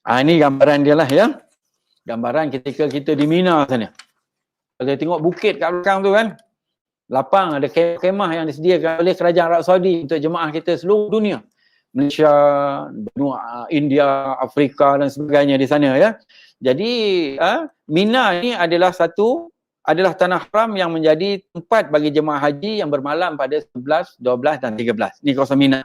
Ini gambaran dia lah ya. Gambaran ketika kita di Mina sana. Kalau tengok bukit kat belakang tu kan, lapang ada kemah yang disediakan oleh kerajaan Arab Saudi untuk jemaah kita seluruh dunia. Malaysia, benua India, Afrika dan sebagainya di sana ya. Jadi Mina ni adalah tanah haram yang menjadi tempat bagi jemaah haji yang bermalam pada 11, 12 dan 13. Ni kawasan Mina.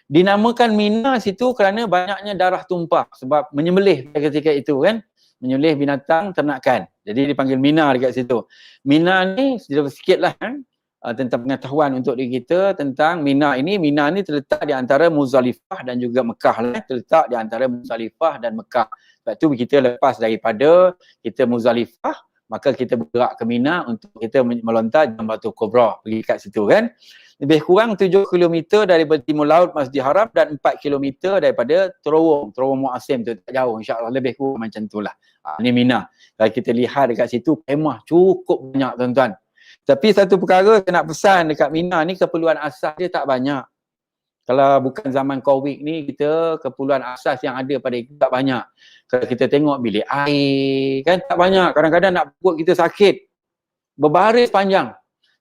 Dinamakan Mina situ kerana banyaknya darah tumpah sebab menyembelih ketika itu kan. Menyembelih binatang ternakan. Jadi dipanggil Mina dekat situ. Mina ni sikitlah tentang pengetahuan untuk diri kita tentang Mina ini. Mina ni terletak di antara Muzdalifah dan juga Mekah lah. Terletak di antara Muzdalifah dan Mekah. Sebab tu kita lepas daripada kita Muzdalifah, maka kita bergerak ke Mina untuk kita melontar Jamratul Kubra, pergi kat situ kan. Lebih kurang 7 km daripada timur laut Masjid Haram dan 4 km daripada Terowong Muasim tu, tak jauh, insyaAllah lebih kurang macam tu lah. Ni Mina. Kalau kita lihat dekat situ, kemah cukup banyak tuan-tuan. Tapi satu perkara saya nak pesan dekat Mina ni, keperluan asas dia tak banyak. Kalau bukan zaman COVID ni, kita keperluan asas yang ada pada kita tak banyak. Kalau kita tengok bilik air kan tak banyak. Kadang-kadang nak perut kita sakit, berbaris panjang.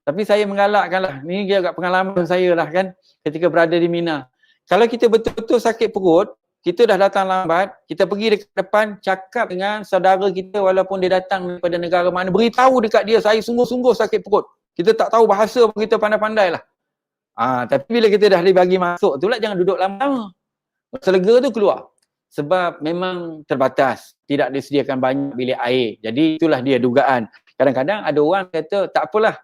Tapi saya mengalakkan lah, ni agak pengalaman saya lah kan ketika berada di Mina. Kalau kita betul-betul sakit perut, kita dah datang lambat, kita pergi dekat depan, cakap dengan saudara kita walaupun dia datang daripada negara mana, beritahu dekat dia, saya sungguh-sungguh sakit perut. Kita tak tahu bahasa pun, kita pandai-pandai lah. Tapi bila kita dah dibagi masuk tu lah, jangan duduk lama-lama. Masa lega tu keluar. Sebab memang terbatas, tidak disediakan banyak bilik air. Jadi itulah dia dugaan. Kadang-kadang ada orang kata, tak apalah,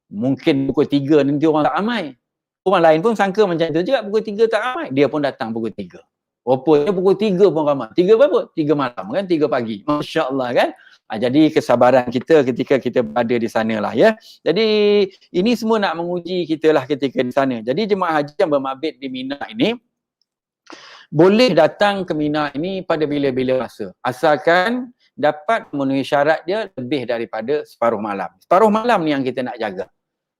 mungkin pukul 3 nanti orang tak ramai. Orang lain pun sangka macam tu juga, pukul 3 tak ramai. Dia pun datang pukul 3. Rupanya pukul 3 pun ramai. 3 berapa? 3 malam kan, 3 pagi. Masya Allah kan. Jadi kesabaran kita ketika kita berada di sana lah ya. Jadi ini semua nak menguji kita lah ketika di sana. Jadi jemaah haji yang bermabit di Mina ini, boleh datang ke Mina ini pada bila-bila masa. Asalkan dapat memenuhi syarat dia lebih daripada separuh malam. Separuh malam ni yang kita nak jaga.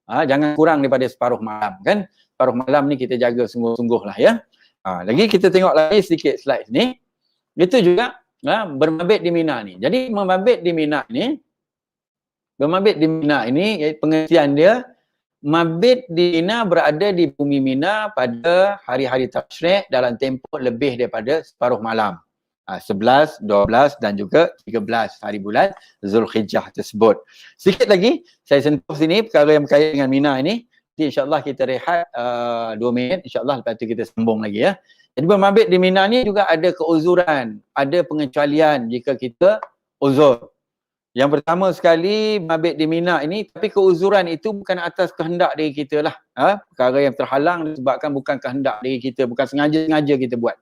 Jangan kurang daripada separuh malam kan. Separuh malam ni kita jaga sungguh-sungguh lah ya. Lagi kita tengok lagi sedikit slide ni. Itu juga bermabit di Mina ni. Jadi bermabit di Mina ini pengertian dia, mabit di Mina berada di bumi Mina pada hari-hari tasyrik dalam tempoh lebih daripada separuh malam. 11, 12 dan juga 13 hari bulan Zulhijjah tersebut. Sikit lagi saya sentuh sini perkara yang berkaitan dengan Mina ini. Jadi insyaAllah kita rehat 2 minit, insyaAllah lepas tu kita sambung lagi ya. Jadi bermabit di Mina ni juga ada keuzuran, ada pengecualian jika kita uzur. Yang pertama sekali, mabit di Mina ini, tapi keuzuran itu bukan atas kehendak diri kita lah. Perkara yang terhalang disebabkan bukan kehendak diri kita, bukan sengaja-sengaja kita buat.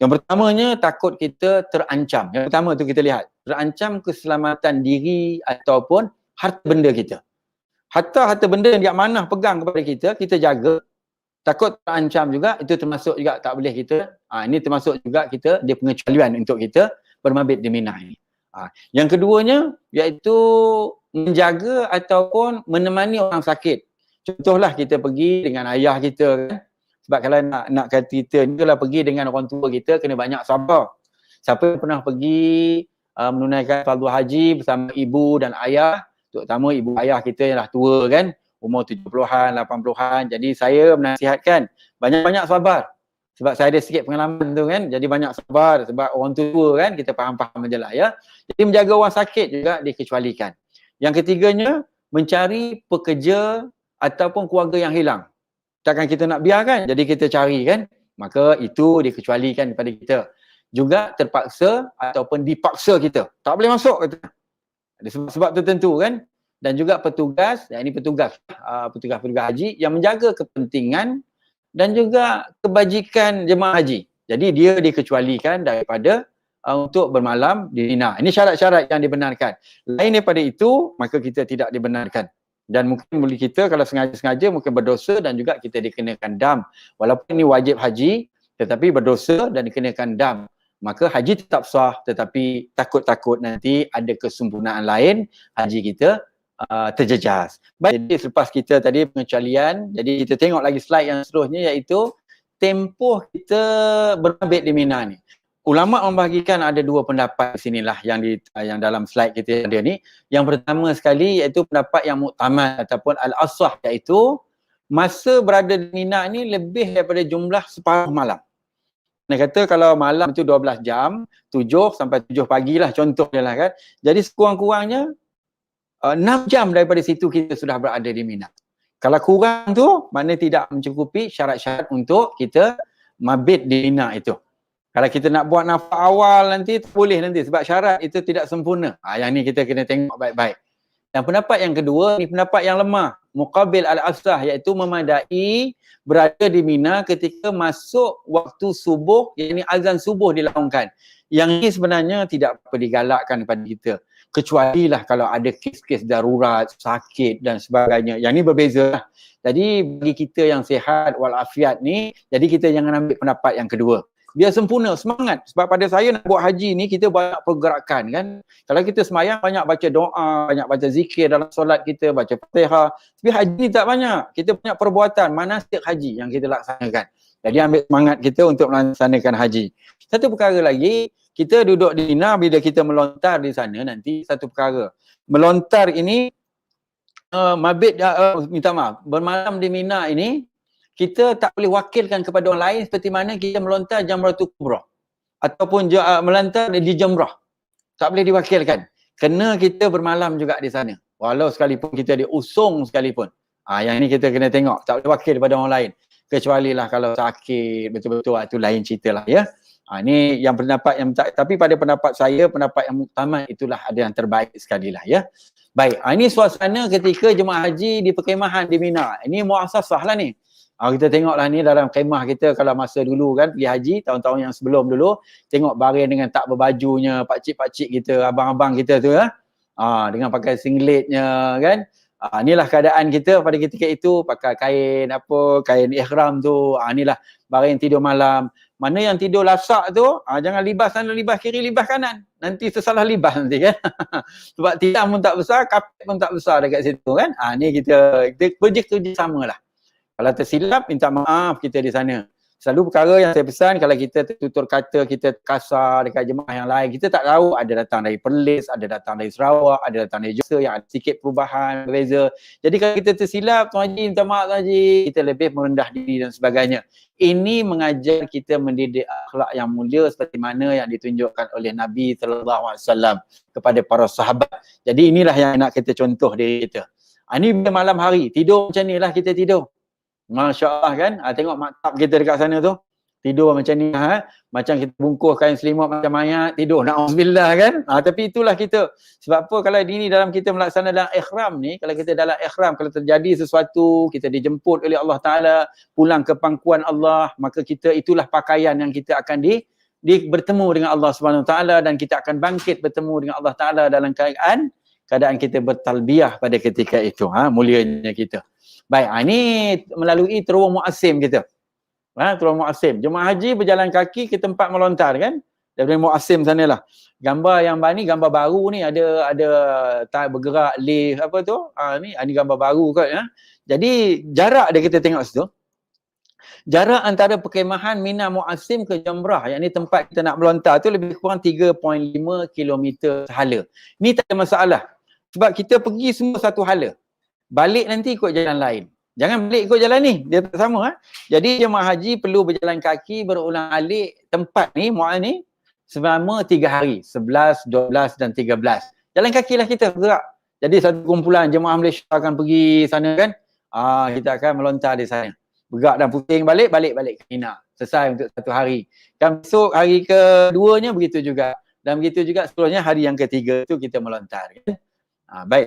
Yang pertamanya, takut kita terancam. Yang pertama tu kita lihat, terancam keselamatan diri ataupun harta benda kita. Harta benda yang dia amanah pegang kepada kita jaga. Takut terancam juga, itu termasuk juga tak boleh kita. Ini termasuk juga kita, dia pengecualian untuk kita bermabit di Mina ini. Yang keduanya, iaitu menjaga ataupun menemani orang sakit. Contohlah kita pergi dengan ayah kita kan. Sebab kalau nak kata kita ni, kalau pergi dengan orang tua kita, kena banyak sabar. Siapa yang pernah pergi menunaikan fardu haji bersama ibu dan ayah, terutama ibu ayah kita yang dah tua kan, umur 70-an, 80-an. Jadi saya menasihatkan banyak-banyak sabar. Sebab saya ada sikit pengalaman tu kan. Jadi banyak sabar sebab orang tua kan, kita faham-faham je lah ya. Jadi menjaga orang sakit juga dikecualikan. Yang ketiganya, mencari pekerja ataupun keluarga yang hilang. Takkan kita nak biarkan, jadi kita cari kan. Maka itu dikecualikan kepada kita. Juga terpaksa ataupun dipaksa kita. Tak boleh masuk kata. Ada sebab tertentu kan. Dan juga petugas, ini petugas haji yang menjaga kepentingan dan juga kebajikan jemaah haji. Jadi dia dikecualikan daripada untuk bermalam di Mina. Ini syarat-syarat yang dibenarkan. Lain daripada itu, maka kita tidak dibenarkan. Dan mungkin boleh kita kalau sengaja-sengaja mungkin berdosa dan juga kita dikenakan dam. Walaupun ini wajib haji, tetapi berdosa dan dikenakan dam. Maka haji tetap sah, tetapi takut-takut nanti ada kesempurnaan lain, haji kita terjejas. Baik, jadi selepas kita tadi pengecualian, jadi kita tengok lagi slide yang seterusnya iaitu tempoh kita bermabit di Mina ni. ulama membahagikan ada dua pendapat di sinilah yang dalam slide kita ada ni. Yang pertama sekali iaitu pendapat yang muktamad ataupun al-asah, iaitu masa berada di Mina ni lebih daripada jumlah separuh malam. Dia kata kalau malam tu 12 jam, 7 sampai 7 pagi lah contoh dia lah kan. Jadi sekurang-kurangnya 6 jam daripada situ kita sudah berada di Mina. Kalau kurang tu, maknanya tidak mencukupi syarat-syarat untuk kita mabit di Mina itu. Kalau kita nak buat nafas awal nanti, boleh nanti sebab syarat itu tidak sempurna. Yang ni kita kena tengok baik-baik. Dan pendapat yang kedua, ni pendapat yang lemah. Muqabil al-asah, iaitu memadai berada di Mina ketika masuk waktu subuh, yakni azan subuh dilaungkan. Yang ini sebenarnya tidak apa digalakkan kepada kita. Kecuali lah kalau ada kes-kes darurat, sakit dan sebagainya. Yang ni berbeza lah. Jadi bagi kita yang sihat walafiat ni, jadi kita jangan ambil pendapat yang kedua. Biar sempurna, semangat. Sebab pada saya nak buat haji ni, kita banyak pergerakan kan. Kalau kita semayang, banyak baca doa, banyak baca zikir dalam solat kita, baca fatihah. Tapi haji tak banyak. Kita banyak perbuatan, manasik haji yang kita laksanakan. Jadi ambil semangat kita untuk melaksanakan haji. Satu perkara lagi, kita duduk di Mina, bila kita melontar di sana nanti, satu perkara. Melontar ini, minta maaf, bermalam di Mina ini, kita tak boleh wakilkan kepada orang lain seperti mana kita melontar Jamratul Kubra ataupun melontar di Jamrah. Tak boleh diwakilkan. Kena kita bermalam juga di sana. Walau sekalipun kita diusung sekalipun. Yang ni kita kena tengok. Tak boleh wakil kepada orang lain. Kecuali lah kalau sakit betul-betul, itu lain cerita lah ya. Ni yang pendapat yang tak, tapi pada pendapat saya, pendapat yang muktamad itulah ada yang terbaik sekali lah ya. Baik, ini suasana ketika jemaah haji di perkemahan di Mina. Ini muassasah lah ni. Kita tengoklah ni dalam kemah kita kalau masa dulu kan pergi haji, tahun-tahun yang sebelum dulu, tengok baring dengan tak berbajunya, pakcik-pakcik kita, abang-abang kita tu ya. Dengan pakai singletnya kan. Inilah keadaan kita pada ketika itu, pakai kain ihram tu. Inilah baring tidur malam. Mana yang tidur lasak tu, jangan libas sana, libas kiri, libas kanan. Nanti tersalah libas nanti kan. Sebab tiang pun tak besar, kapet pun tak besar dekat situ kan. Ni kita kerja sama lah. Kalau tersilap, minta maaf kita di sana. Selalu perkara yang saya pesan, kalau kita tertutur kata, kita kasar dekat jemaah yang lain, kita tak tahu ada datang dari Perlis, ada datang dari Sarawak, ada datang dari Johor yang ada sikit perubahan, berbeza. Jadi kalau kita tersilap, Tuan Haji, minta maaf Tuan Haji, kita lebih merendah diri dan sebagainya. Ini mengajar kita mendidik akhlak yang mulia seperti mana yang ditunjukkan oleh Nabi SAW kepada para sahabat. Jadi inilah yang nak kita contoh diri kita. Ini bila malam hari, tidur macam ni lah kita tidur. Masya Allah kan, tengok maktab kita dekat sana tu, tidur macam ni macam kita bungkus kain selimut macam mayat, tidur, na'udzubillah kan. Tapi itulah kita. Sebab apa, kalau ini dalam kita melaksanakan dalam ikhram ni, kalau kita dalam ikhram, kalau terjadi sesuatu, kita dijemput oleh Allah Ta'ala, pulang ke pangkuan Allah, maka kita itulah pakaian yang kita akan bertemu dengan Allah Subhanahu Ta'ala, dan kita akan bangkit bertemu dengan Allah Ta'ala dalam keadaan kita bertalbiyah pada ketika itu. Mulianya kita. Baik, ini melalui terowong Mu'asim kita. Terowong Mu'asim. Jemaah haji berjalan kaki ke tempat melontar kan. Daripada Mu'asim sanalah. Gambar yang ni gambar baru ni, ada bergerak lift apa tu. Ni gambar baru kot ya. Jadi jarak dia kita tengok situ. Jarak antara perkemahan Mina Mu'asim ke Jamrah, yang ni tempat kita nak melontar tu, lebih kurang 3.5 km sehala. Ni tak ada masalah. Sebab kita pergi semua satu hala. Balik nanti ikut jalan lain. Jangan balik ikut jalan ni, dia tak sama. Jadi jemaah haji perlu berjalan kaki berulang alik tempat ni, Mu'al ni, selama 3 hari, 11, 12 dan 13. Jalan kakilah kita bergerak. Jadi satu kumpulan jemaah Malaysia akan pergi sana kan. Kita akan melontar di sana. Bergerak dan pusing balik ke Mina. Selesai untuk 1 hari. Dan besok hari keduanya begitu juga. Dan begitu juga seterusnya hari yang ketiga tu kita melontar. Baik.